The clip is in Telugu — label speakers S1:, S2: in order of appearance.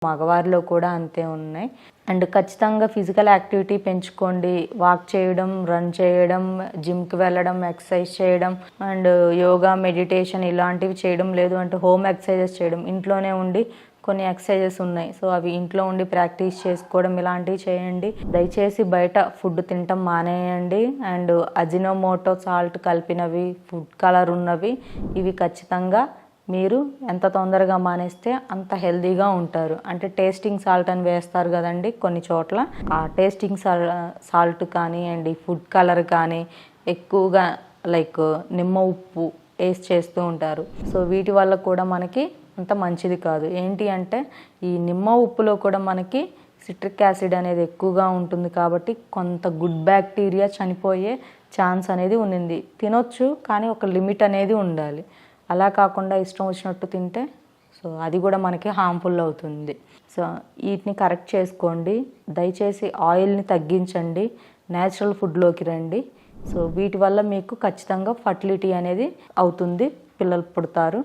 S1: మగవారిలో కూడా అంతే ఉన్నాయి. అండ్ ఖచ్చితంగా ఫిజికల్ యాక్టివిటీ పెంచుకోండి. వాక్ చేయడం, రన్ చేయడం, జిమ్కి వెళ్ళడం, ఎక్సర్సైజ్ చేయడం అండ్ యోగా, మెడిటేషన్ ఇలాంటివి చేయడం. లేదు అంటే హోమ్ ఎక్సర్సైజెస్ చేయడం. ఇంట్లోనే ఉండి కొన్ని ఎక్సర్సైజెస్ ఉన్నాయి, సో అవి ఇంట్లో ఉండి ప్రాక్టీస్ చేసుకోవడం ఇలాంటివి చేయండి. దయచేసి బయట ఫుడ్ తినటం మానేయండి. అండ్ అజినోమోటో, సాల్ట్ కలిపినవి, ఫుడ్ కలర్ ఉన్నవి ఇవి ఖచ్చితంగా మీరు ఎంత తొందరగా మానేస్తే అంత హెల్తీగా ఉంటారు. అంటే టేస్టింగ్ సాల్ట్ అని వేస్తారు కదండి కొన్ని చోట్ల, ఆ టేస్టింగ్ సాల్ట్ కానీ అండ్ ఈ ఫుడ్ కలర్ కానీ ఎక్కువగా లైక్ నిమ్మ ఉప్పు వేసి చేస్తూ ఉంటారు. సో వీటి వల్ల కూడా మనకి అంత మంచిది కాదు. ఏంటి అంటే ఈ నిమ్మ ఉప్పులో కూడా మనకి సిట్రిక్ యాసిడ్ అనేది ఎక్కువగా ఉంటుంది కాబట్టి కొంత గుడ్ బ్యాక్టీరియా చనిపోయే ఛాన్స్ అనేది ఉంది. తినొచ్చు కానీ ఒక లిమిట్ అనేది ఉండాలి. అలా కాకుండా ఇష్టం వచ్చినట్టు తింటే సో అది కూడా మనకి హార్మ్ఫుల్ అవుతుంది. సో వీటిని కరెక్ట్ చేసుకోండి. దయచేసి ఆయిల్ని తగ్గించండి, న్యాచురల్ ఫుడ్లోకి రండి. సో వీటి వల్ల మీకు ఖచ్చితంగా ఫర్టిలిటీ అనేది అవుతుంది, పిల్లలు పుడతారు.